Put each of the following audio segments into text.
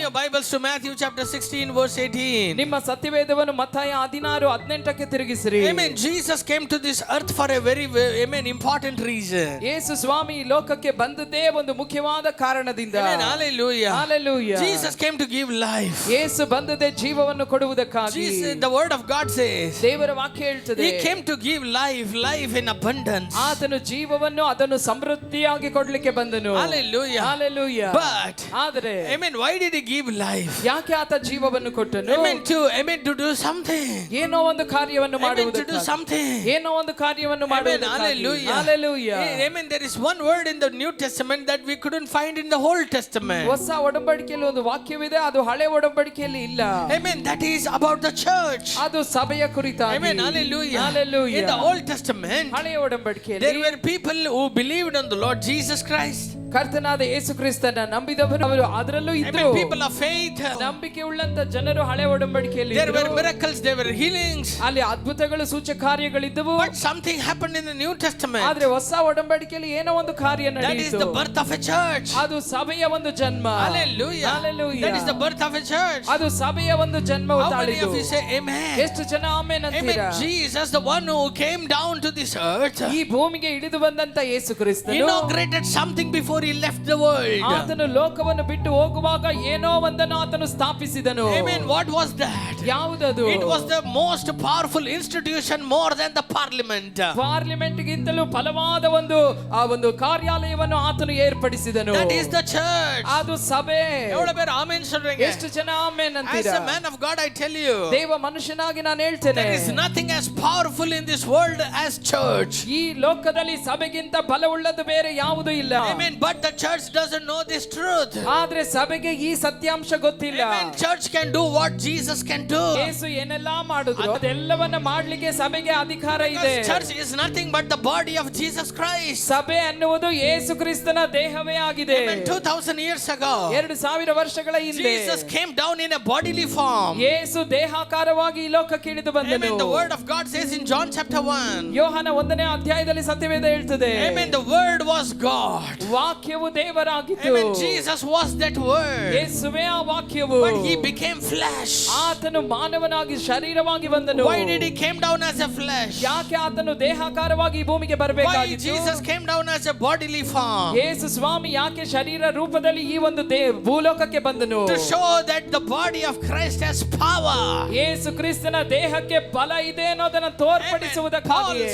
your Bibles to Matthew chapter 16 verse 18. ನಿಮ್ಮ ಸತ್ಯವೇದವನ್ನು ಮತ್ತಾಯ 16:18ಕ್ಕೆ ತಿರುಗಿಸಿರಿ. Amen. Jesus came to this earth for a very important reason. ಯೇಸು ಸ್ವಾಮಿ ಈ ಲೋಕಕ್ಕೆ ಬಂದದ್ದೇ ಒಂದು ಮುಖ್ಯವಾದ ಕಾರಣದಿಂದ. Amen. Hallelujah. Hallelujah. Jesus came to give life. ಯೇಸು ಬಂದದ್ದೇ ಜೀವವನ್ನು ಕೊಡುವುದಕ್ಕಾಗಿ. Jesus, the word of God says, ದೇವರ ವಾಕ್ಯ ಹೇಳ್ತದೆ, He came to give life in abundance. ಆತನು ಜೀವವನ್ನು ಅದನ್ನು ಸಮೃದ್ಧಿಯಾಗಿ ಕೊಡ್ಲಿಕ್ಕೆ ಬಂದನು. Hallelujah. Hallelujah. But ಆದರೆ Amen, why did He give life? ಯಾಕೆ ಆತ ಜೀವವನ್ನು ಕೊಟ್ಟನು? Amen, to do something. ಏನೋ ಒಂದು ಕಾರ್ಯವನ್ನು Amen, to do ಮಾಡುವುದಕ್ಕಾಗಿ. something. ಏನೋ ಒಂದು ಕಾರ್ಯವನ್ನು ಮಾಡುವುದಕ್ಕಾಗಿ. Hallelujah. Hallelujah. Amen. There is one word in the New Testament that we couldn't find in the Old Testament. ಹೊಸ ಒಡಂಬಡಿಕೆಯಲ್ಲಿ ಒಂದು ವಾಕ್ಯವಿದೆ, ಅದು ಹಳೆ ಒಡಂಬಡಿಕೆಯಲ್ಲಿ ಇಲ್ಲ. Amen. That is about the church. ಅದು ಸಭೆಯ ಕುರಿತಾಗಿ. Amen. Hallelujah. Hallelujah. In the Old Testament, ಹಳೆಯ ಒಡಂಬಡಿಕೆಯಲ್ಲಿ there were people who believed on the Lord Jesus Christ. ಕರ್ತನಾದ ಯೇಸು ಕ್ರಿಸ್ತನ ನಂಬಿದವರು ಅವರು ಅದರಲ್ಲೂ ಇದ್ದರು. Amen. People of faith. ನಂಬಿಕೆ ಉಳ್ಳಂತ ಜನರು ಹಳೆ ಒಡಂಬಡಿಕೆಯಲ್ಲಿ There ಇದ್ದರು. were miracles, there were healings. ಅಲ್ಲಿ ಅದ್ಭುತಗಳು ಸೂಚಕ ಕಾರ್ಯಗಳಿದ್ದವು. But something happened in the New Testament. ಆದ್ರೆ ಹೊಸ ಒಡಂಬಡಿಕೆಯಲ್ಲಿ ಏನೋ ಒಂದು ಕಾರ್ಯ That is ನಡೆಯಿತು. the birth of a church. ಅದು ಸಭೆಯ ಒಂದು ಜನ್ಮ. Hallelujah. Hallelujah. That is the birth of a church. ಅದು ಸಭೆಯ ಒಂದು ಜನ್ಮವು How many ತಾಳಿತು. of you say amen? ಎಷ್ಟು ಜನ ಆಮೆನ್ Amen. ಅಂತೀರಾ? Jesus, the one who came down to this earth, ಈ ಭೂಮಿಗೆ ಇಳಿದು ಬಂದಂತ ಯೇಸು ಕ್ರಿಸ್ತನು inaugurated something before he left the world. ಆತನು ಲೋಕವನ್ನು ಬಿಟ್ಟು ಹೋಗುವಾಗ ಏನೋ ಒಂದನ್ನು ಆತನು ಸ್ಥಾಪಿಸಿದನು. Amen. What was that? ಯಾವುದದು? It was the most powerful institution, more than the parliament. Parliament ಗಿಂತಲೂ ಬಲವಾದ ಒಂದು ಕಾರ್ಯಾಲಯವನ್ನು ಆತನು ಏರ್ಪಡಿಸಿದನು. That is the church. ಅದು ಸಭೆ. ಎವಳ ಬೇರೆ ಆಮೆನ್ சொல்றீங்க? ಎಷ್ಟು ಜನ ಆಮೆನ್ As ಅಂತೀರಾ? a man of God, I tell you, ದೇವ ಮನುಷ್ಯನಾಗಿ ನಾನು ಹೇಳ್ತೇನೆ, there is nothing as powerful in this world as church. ಈ ಲೋಕದಲ್ಲಿ ಸಭೆಗಿಂತ ಬಲವುಳ್ಳದು ಬೇರೆ ಯಾವುದೂ ಇಲ್ಲ. Amen. But the church doesn't know this truth. ಆದ್ರೆ ಸಭೆಗೆ ಈ ಸತ್ಯಾಂಶ ಗೊತ್ತಿಲ್ಲ. Amen. Church can do what Jesus can do. ಯೇಸು ಏನೆಲ್ಲ ಮಾಡಿದ್ರು ಅದೆಲ್ಲವನ್ನ ಮಾಡ್ಲಿಕ್ಕೆ ಸಭೆಗೆ ಅಧಿಕಾರ ಇದೆ. Because church is nothing but the body of Jesus Christ. ಸಭೆ ಅನ್ನುವುದು ಯೇಸು ಕ್ರಿಸ್ತನ ದೇಹವೇ ಆಗಿದೆ. Amen. 2000 years ago, 2000 ವರ್ಷಗಳ ಹಿಂದೆ Jesus came down in a bodily form. ಯೇಸು ದೇಹಾಕಾರವಾಗಿ ಈ ಲೋಕಕ್ಕೆ ಇಳಿದು ಬಂದನು. Amen. The word of God says in John chapter 1. ಯೋಹಾನ 1ನೇ ಅಧ್ಯಾಯದಲ್ಲಿ ಸತ್ಯವೇದ ಹೇಳ್ತದೆ. Amen. The word was God. ವಾಕ್ಯವು ದೇವರಾಗಿತ್ತು. Amen. Jesus was that word. ಯೇಸುವೇ ಆ ವಾಕ್ಯವು. But he became flesh. ಆತನು ಮಾನವನಾಗಿ ಶರೀರವಾಗಿ ಬಂದನು. Why did he came down as a flesh? ಯಾಕೆ ಆತನು ದೇಹಾಕಾರವಾಗಿ ಈ ಭೂಮಿಗೆ Why ಬರಬೇಕಾಗಿತ್ತು? Jesus came down as a bodily form? ಯೇಸು ಸ್ವಾಮಿ ಯಾಕೆ ಶರೀರ ರೂಪದಲ್ಲಿ ಈ ಒಂದು ಭೂಲೋಕಕ್ಕೆ ಬಂದನು? To show that the body of Christ has power. ಯೇಸು ಕ್ರಿಸ್ತನ ದೇಹಕ್ಕೆ ಬಲ ಇದೆ ಅನ್ನೋದನ್ನ ತೋರ್ಪಡಿಸುವುದಕ್ಕಾಗಿ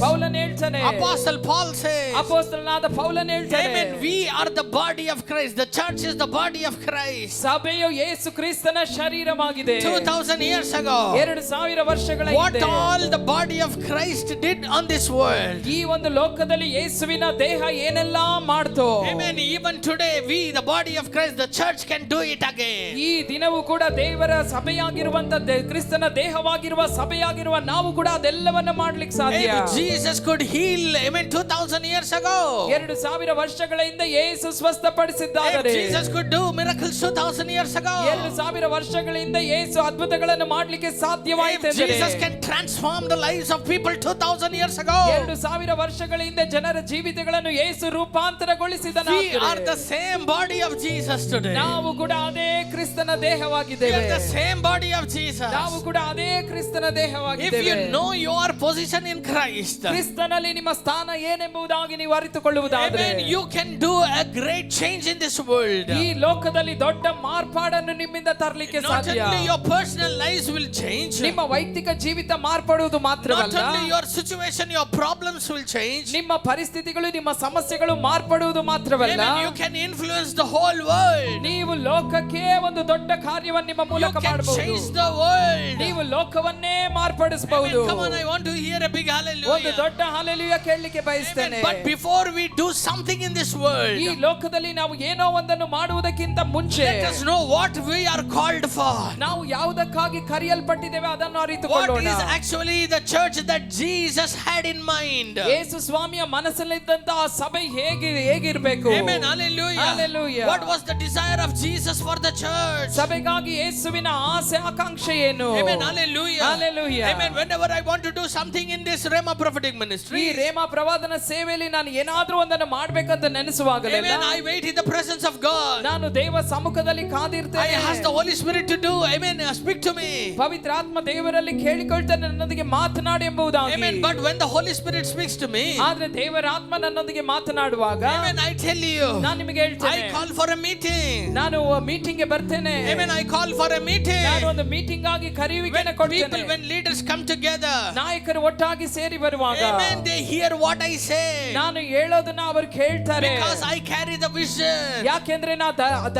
ಪೌಲನು ಹೇಳ್ತಾನೆ. Apostle Paul says, ಅಪೊಸ್ತಲನಾದ ಪೌಲನು ಹೇಳ್ತಾನೆ, Amen. We are the body of Christ. The church is the body of Christ. ಸಭೆಯು ಯೇಸು ಕ್ರಿಸ್ತನ ಶರೀರವಾಗಿದೆ. 2000 years ago, 2000 ವರ್ಷಗಳ what ಹಿಂದೆ all the body of Christ did on this world. ಈ ಒಂದು ಲೋಕದಲ್ಲಿ ಯೇಸುವಿನ ದೇಹ ಏನೆಲ್ಲ ಮಾಡ್ತೋ. Amen. Even today, we, the body of Christ, the church can do it again. ಈ ದಿನವೂ ಕೂಡ ದೇವರ ಸಭೆಯಾಗಿರುವಂತ ಕ್ರಿಸ್ತನ ದೇಹವಾಗಿರುವ ಸಭೆಯಾಗಿರುವ ನಾವು ಕೂಡ ಅದೆಲ್ಲವನ್ನ ಮಾಡ್ಲಿಕ್ಕೆ ಸಾಧ್ಯ. If Jesus could heal, amen, 2000 years ago, 2000 ವರ್ಷಗಳ ಹಿಂದೆ ಯೇಸು ಸ್ವಸ್ಥಪಡಿಸಿದ್ದಾರೆ. if Jesus could do miracles 2000 years ago, 2000 ವರ್ಷಗಳ ಹಿಂದೆ ಯೇಸು ಅದ್ಭುತಗಳನ್ನು ಮಾಡ್ಲಿಕ್ಕೆ ಸಾಧ್ಯವಾಯಿತು. if Jesus can transform the lives of people 2000 years ago, 2000 ವರ್ಷಗಳ ಹಿಂದೆ ಜನರ ಜೀವಿತಗಳನ್ನು ಯೇಸು ರೂಪಾಂತರಗೊಳಿಸಿದನು. we are the same body of Jesus today. ನಾವು ಕೂಡ ಅದೇ ಕ್ರಿಸ್ತನ We ದೇಹವಾಗಿದ್ದೇವೆ. are the same body of Jesus. ನಾವು ಕೂಡ ಅದೇ ಕ್ರಿಸ್ತನ If ದೇಹವಾಗಿದ್ದೇವೆ. you know your position in Christ, ಕ್ರಿಸ್ತನಲ್ಲಿ ನಿಮ್ಮ ಸ್ಥಾನ ಏನೆಂಬುದಾಗಿ ನೀವು ಅರಿತುಕೊಳ್ಳುವುದಾದರೆ, amen, you can do a great change in this world. ಈ ಲೋಕದಲ್ಲಿ ದೊಡ್ಡ ಮಾರ್ಪಾಡನ್ನು ನಿಮ್ಮಿಂದ ತರಲಿಕ್ಕೆ Not ಸಾಧ್ಯ. only your personal lives will change, ನಿಮ್ಮ ವೈಯಕ್ತಿಕ ಜೀವಿತ ಮಾರ್ಪಡುವುದು not ಮಾತ್ರವಲ್ಲ, only your situation, your problems will change. ನಿಮ್ಮ ಪರಿಸ್ಥಿತಿಗಳು ನಿಮ್ಮ ಸಮಸ್ಯೆಗಳು ಮಾರ್ಪಡುವುದು ಮಾತ್ರವಲ್ಲ, Amen. You can influence the whole world. ನೀವು ಲೋಕಕ್ಕೆ ಒಂದು ದೊಡ್ಡ ಕಾರ್ಯವನ್ನು ನಿಮ್ಮ You ಮೂಲಕ can ಮಾಡಬಹುದು. change the world. ನೀವು ಲೋಕವನ್ನೇ ಮಾರ್ಪಡಿಸಬಹುದು. Amen. Come on, I want to hear a big ಒಂದು hallelujah. ದೊಡ್ಡ ಹಲ್ಲೆಲೂಯಾ ಕೇಳಲಿಕ್ಕೆ ಬಯಸ್ತೇನೆ. Amen. But before we do something in this world, ಈ ಲೋಕದಲ್ಲಿ ನಾವು ಏನೋ ಒಂದನ್ನು ಮಾಡುವುದಕ್ಕಿಂತ ಮುಂಚೆ let us know what we are called for. ನಾವು ಯಾವುದಕ್ಕಾಗಿ ಕರೆಯಲ್ಪಟ್ಟಿದ್ದೇವೆ ಅದನ್ನು What ಅರಿತುಕೊಳ್ಳೋಣ. is actually the church that Jesus had in mind? ಯೇಸು ಸ್ವಾಮಿಯ ಮನಸ್ಸಲ್ಲಿದ್ದಂತಹ ಸಭೆ ಹೇಗಿರಬೇಕು? Amen. Hallelujah. Hallelujah. What was the desire of Jesus for the church? ಸಭೆಗಾಗಿ ಯೇಸುವಿನ ಆಸೆ ಆಕಾಂಕ್ಷೆ ಏನು? Amen. Hallelujah. Hallelujah. Amen. Whenever I want to do something in this Rhema prophetic ಈ ministry, ರೇಮ ಪ್ರವಾದನ ಸೇವೆಯಲ್ಲಿ ನಾನು ಏನಾದ್ರೂ ಒಂದನ್ನು ಮಾಡ್ಬೇಕಂತ ನೆನೆಸುವಾಗಲೆಲ್ಲ Amen. I wait in the presence of God. ನಾನು ದೇವ ಸಮ್ಮುಖದಲ್ಲಿ I ಕಾದಿರ್ತೇನೆ. ask the Holy Spirit to do. Amen. Speak to me. ಪವಿತ್ರಾತ್ಮ ದೇವರಲ್ಲಿ ಕೇಳಿಕೊಳ್ತೇನೆ ನನ್ನೊಂದಿಗೆ ಮಾತನಾಡಿ ಎಂಬುದಾಗಿ. Amen. But when the Holy Spirit speaks to me, ಆದ್ರೆ ದೇವರ ಆತ್ಮ ನನ್ನೊಂದಿಗೆ ಮಾತನಾಡುವಾಗ Amen, I tell you, ನಾನು ನಿಮಗೆ ಹೇಳ್ತೇನೆ, I call for a meeting. ನಾನು ಮೀಟಿಂಗ್ ಗೆ ಬರ್ತೇನೆ. Amen. I call for a meeting. ನಾನು ಒಂದು ಮೀಟಿಂಗ್ ಆಗಿ ಕರೆಯುವಿಕೆಯನ್ನು People, ಕೊಡ್ತೇನೆ. when leaders come together, ನಾಯಕರು ಒಟ್ಟಾಗಿ ಸೇರಿ ಬರುವಾಗ Amen, they hear what I say. ನಾನು ಹೇಳೋದನ್ನ ಅವರು ಕೇಳ್ತಾರೆ. Because I carry the vision. ಯಾಕೆಂದ್ರೆ ನಾ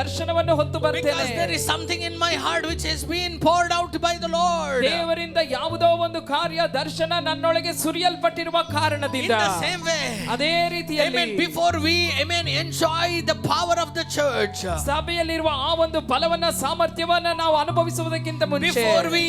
ದರ್ಶನವನ್ನು ಹೊತ್ತು ಬರ್ತೇನೆ. Because there is something in my heart which has been poured out by the Lord. ದೇವರಿಂದ ಯಾವುದೋ ಒಂದು ಕಾರ್ಯ ದರ್ಶನ ನನ್ನೊಳಗೆ ಸುರಿಯಲ್ಪಟ್ಟಿರುವ ಕಾರಣದಿಂದ. In the same way, ಅದೇ ರೀತಿಯಲ್ಲಿ Amen, before we, Amen, enjoy the power of the church, ಸಭೆಯಲ್ಲಿರುವ ಆ ಒಂದು ಬಲವನ್ನ ಸಾಮರ್ಥ್ಯವನ್ನ ನಾವು ಅನುಭವಿಸುವುದಕ್ಕಿಂತ ಮುಂಚೆ, before we,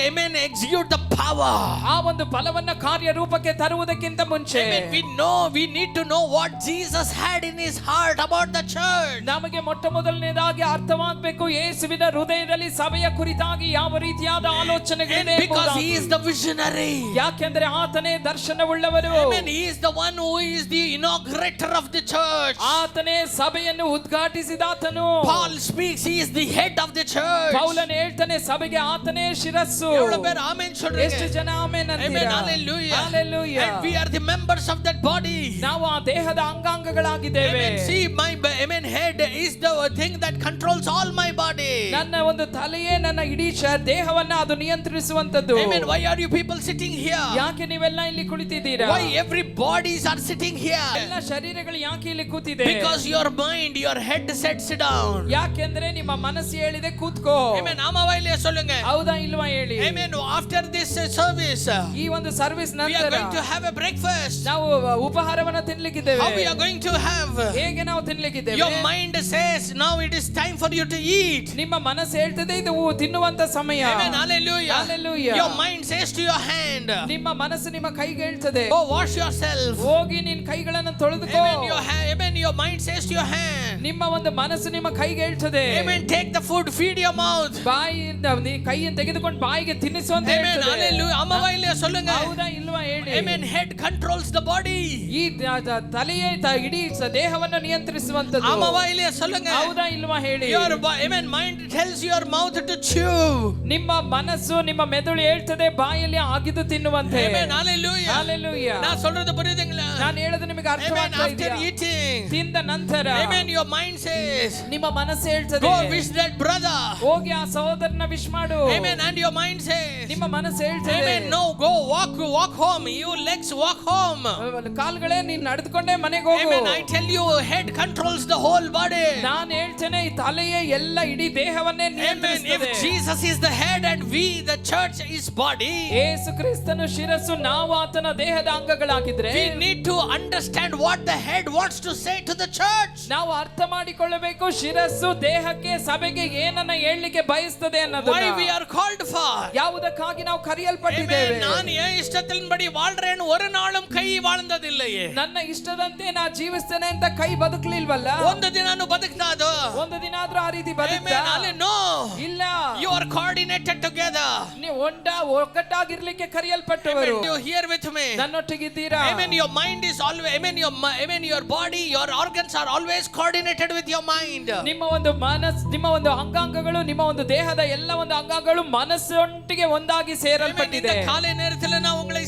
Amen, execute the power, ಆ ಒಂದು ಬಲವನ್ನ ಕಾರ್ಯರೂಪಕ್ಕೆ ತರುವುದಕ್ಕಿಂತ ಮುಂಚೆ, Amen, we need to know what Jesus had in his heart about the church. ನಮಗೆ ಮೊಟ್ಟ ಮೊದಲನೇದಾಗಿ ಅರ್ಥವಾಗಬೇಕು ಯೇಸುವಿನ ಹೃದಯದಲ್ಲಿ ಸಭೆಯ ಕುರಿತಾಗಿ ಯಾವ ರೀತಿಯಾದ ಆಲೋಚನೆಗಳಿದೆ And because he ಎಂಬುದಾಗಿ. is the visionary. ಯಾಕೆಂದ್ರೆ ಆತನೇ ದರ್ಶನವುಳ್ಳವರು. Amen. He is the one who is the inaugurator of the church. ಆತನೇ ಸಭೆಯನ್ನು ಉದ್ಘಾಟಿಸಿದಾತನು. Paul speaks, he is the head of the church. ಪೌಲನು ಹೇಳ್ತಾನೆ ಸಭೆಗೆ ಆತನೇ ಶಿರಸ್ಸು. ಎವಳು ಬೇರೆ ಆಮೆನ್ சொல்றீங்க? ಎಷ್ಟು ಜನ ಆಮೆನ್ Amen. ಅಂತೀರಾ? Hallelujah. Hallelujah. And we are the members of that body. ನಾವು ಆ ದೇಹದ ಅಂಗಾಂಗಗಳಾಗಿದ್ದೇವೆ. Amen. See, my Amen head is the thing that controls all my body. ನನ್ನ ಒಂದು ತಲೆಯೇ ನನ್ನ ಇಡೀ ದೇಹವನ್ನ ಅದು ನಿಯಂತ್ರಿಸುವಂತದ್ದು. Amen. Why are you people sitting here? ಯಾಕೆ ನೀವೆಲ್ಲ ಇಲ್ಲಿ ಕುಳಿತಿದ್ದೀರಾ? Why every bodies are sitting here? ಎಲ್ಲ ಶರೀರಗಳು ಯಾಕೆ ಇಲ್ಲಿ ಕೂತಿದೆ? Because your mind, your head sets down. ಯಾಕೆಂದ್ರೆ ನಿಮ್ಮ ಮನಸ್ಸು ಹೇಳಿದೆ ಕೂತ್ಕೋ. Amen. ಆಮವಾಯಿಲೆ சொல்லுங்க. ಹೌದಾ ಇಲ್ವಾ ಹೇಳಿ. Amen. After this service, ಈ ಒಂದು ಸರ್ವಿಸ್ we are ನಂತರ going to have a breakfast. ನಾವು ಉಪಹಾರವನ್ನ ತಿನ್ಲಿಕ್ಕಿದ್ದೇವೆ. How we are going to have? ಹೇಗೆ ನಾವು ತಿನ್ಲಿಕ್ಕಿದ್ದೇವೆ? Your mind says now it is time for you to eat. ನಿಮ್ಮ ಮನಸ್ಸು ಹೇಳ್ತದೆ ಇದು ತಿನ್ನುವಂತ ಸಮಯ. Amen. Hallelujah. Hallelujah. Your mind says to your hand, ನಿಮ್ಮ ಮನಸ್ಸು ನಿಮ್ಮ ಕೈಗೆ ಹೇಳ್ತದೆ, go wash yourself. ಹೋಗಿ ನಿನ್ನ ಕೈಗಳನ್ನು ತೊಳೆದುಕೋ. Amen. Your mind says to your hand, ನಿಮ್ಮ ಒಂದು ಮನಸ್ಸು ನಿಮ್ಮ ಕೈಗೆ ಹೇಳ್ತದೆ, Amen. Take the food, feed your mouth. ಬಾಯಿಯಿಂದ ನೀ ಕೈಯನ್ನು ತೆಗೆದುಕೊಂಡು ಬಾಯಿಗೆ ತಿನ್ನಿಸು ಅಂತ Amen. ಹೇಳ್ತದೆ. Hallelujah. ಅಮ್ಮವಾಯಿಲೆ சொல்லுங்க. ಹೌದಾ ಇಲ್ವಾ ಹೇಳಿ. Amen. Head controls the body. ಈ ತಲೆಯೇ ಇಡೀ ದೇಹವನ್ನು ನಿಯಂತ್ರಿಸುವಂತದ್ದು. ಅಮ್ಮವಾಯಿಲೆ சொல்லுங்க. ಹೌದಾ ಇಲ್ವಾ ಹೇಳಿ. Amen. Mind tells your mouth to chew. ನಿಮ್ಮ ಮನಸ್ಸು ನಿಮ್ಮ ಮೆದುಳು ಹೇಳ್ತದೆ ಬಾಯಲ್ಲಿ ಅಗಿದು ತಿನ್ನುವಂತೆ. Amen. Hallelujah. Hallelujah. ನಾನು சொல்றது புரியுதுங்களா? ನಾನು ಹೇಳೋದು ನಿಮಗೆ Amen. ಅರ್ಥವಾಗ್ತಾ After ಇದೆಯಾ? eating, ತಿಂದ ನಂತರ Amen. Your mind says, ನಿಮ್ಮ ಮನಸ್ಸು ಹೇಳ್ತದೆ, go wish that brother. ಹೋಗಿ ಆ ಸಹೋದರನ ವಿಶ್ ಮಾಡು. Amen. And your mind says, ನಿಮ್ಮ ಮನಸ್ಸು ಹೇಳ್ತದೆ, Amen. No, go walk home. You legs walk home. ಕಾಲ್ಗಳೇ ನೀನ್ ನಡೆದುಕೊಂಡೇ ಮನೆಗೆ ಹೋಗು. Amen. I tell you, head controls the whole body. ನಾನು ಹೇಳ್ತೇನೆ ಈ ತಲೆಯೇ ಎಲ್ಲ ಇಡೀ ದೇಹವನ್ನೇ Amen. ನಿಯಂತ್ರಿಸುತ್ತದೆ. If Jesus is the head and we, the church, is body, ಯೇಸು ಕ್ರಿಸ್ತನು ಶಿರಸ್ಸು, ನಾವು ಆತನ ದೇಹದ ಅಂಗಗಳಾಗಿದ್ರೆ, we need to understand what the head wants to say to the church. ನಾವು ಅರ್ಥ ಮಾಡಿಕೊಳ್ಳಬೇಕು ಶಿರಸ್ಸು ದೇಹಕ್ಕೆ ಸಭೆಗೆ ಏನನ್ನ ಹೇಳಲಿಕ್ಕೆ ಬಯಸ್ತದೆ ಅನ್ನೋದು. Why we are called for? ಯಾವುದಕ್ಕಾಗಿ ನಾವು ಕರೆಯಲ್ಪಟ್ಟಿದ್ದೇವೆ. நான் என் இஷ்டத்தின்படி வாழ்றேன்னு ஒரு நாளும் ಕೈ வாழ்ந்தದಿಲ್ಲಯೇ. ನನ್ನ ಇಷ್ಟದಂತೆ ನಾ ಜೀವಿಸ್ತೇನೆ ಅಂತ ಕೈ ಬದುಕಲಿಲ್ವಲ್ಲ. ಒಂದು ದಿನಾನು ಬದುಕ್ತಾದು. ಒಂದು ದಿನ ಆದ್ರೂ ಆ ರೀತಿ ಬದುಕ್ತಾ? No. ಇಲ್ಲ. You are coordinated together. ನೀವು ಒಗ್ಗಟ್ಟಾಗಿರ್ಲಿಕ್ಕೆ ಕರೆಯಲ್ಪಟ್ಟವರು. You hear with me? ನನ್ನೊಟ್ಟಿಗಿದ್ದೀರಾ? Amen. Your mind is always, amen, your body, your organs are always coordinated with your mind. ನಿಮ್ಮ ಒಂದು ಮನಸ್ಸು, ನಿಮ್ಮ ಒಂದು ಅಂಗಾಂಗಗಳು, ನಿಮ್ಮ ಒಂದು ದೇಹದ ಎಲ್ಲ ಒಂದು ಅಂಗಾಂಗಗಳು ಮನಸ್ಸೊಟ್ಟಿಗೆ ಒಂದಾಗಿ ಸೇರಲ್ಪಟ್ಟಿದೆ. ಕಾಲೆ ನೇರத்தில் நான் உங்களை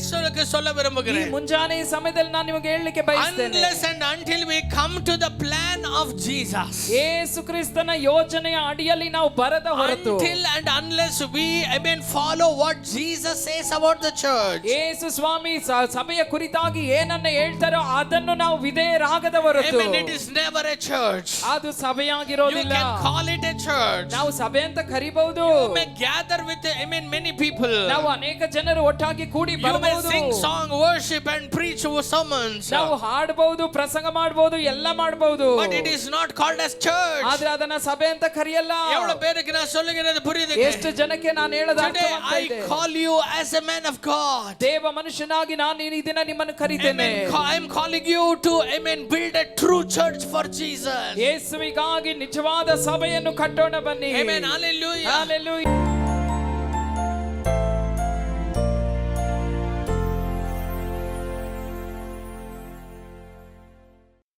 சொல்ல விரும்புகிறேன். ಈ ಮುಂಜಾನೆ ಈ ಸಮಯದಲ್ಲಿ ನಾನು ನಿಮಗೆ ಹೇಳಲಿಕ್ಕೆ ಬಯಸ್ತೇನೆ. Unless and until we come to the plan of Jesus. ಯೇಸು ಕ್ರಿಸ್ತನ ಯೋಜನೆಯ ಅಡಿಯಲ್ಲಿ ನಾವು ಬರದ ಹೊರತು, Until and unless we, amen, follow what Jesus says about the church. ಯೇಸು ಸ್ವಾಮಿ ಸಭೆಯ ಕುರಿತಾಗಿ ಏನನ್ನ ಹೇಳ್ತಾರೋ ಅದನ್ನು ನಾವು ವಿಧೇಯರಾಗದ ಹೊರತು, Amen, it is never a church. ಅದು You ಸಭೆಯಾಗಿರೋದಿಲ್ಲ. can call it a church. ನಾವು ಸಭೆ ಅಂತ ಕರಿಬಹುದು. You may gather with, amen, many people. ನಾವು ಅನೇಕ ಜನರು ಒಟ್ಟಾಗಿ ಕೂಡಿ You may ಬರಬಹುದು. sing song, worship and preach sermons. ನಾವು ಹಾಡಬಹುದು, ಪ್ರಸಂಗ ಮಾಡಬಹುದು, ಎಲ್ಲ ಮಾಡಬಹುದು. But it is not called as church. ಆದ್ರೆ ಅದನ್ನ ಸಭೆ ಅಂತ ಕರೆಯಲ್ಲ. எவ்வளவு பேருக்கு நான் சொல்லுகிறது புரியுது? ಎಷ್ಟು ಜನಕ್ಕೆ ನಾನು ಹೇಳೋದು Today ಅರ್ಥವಾಗ್ತಾ I ಇದೆ. call you as a man of God. ದೇವ ಮನುಷ್ಯನಾಗಿ ನಾನು ಈ ದಿನ ನಿಮ್ಮನ್ನು ಕರೀತೇನೆ. I am calling you to, amen, build a true church for Jesus. ಯೇಸುವಿಗಾಗಿ ನಿಜವಾದ ಸಭೆಯನ್ನು ಕಟ್ಟೋಣ ಬನ್ನಿ. Amen. Hallelujah. Hallelujah.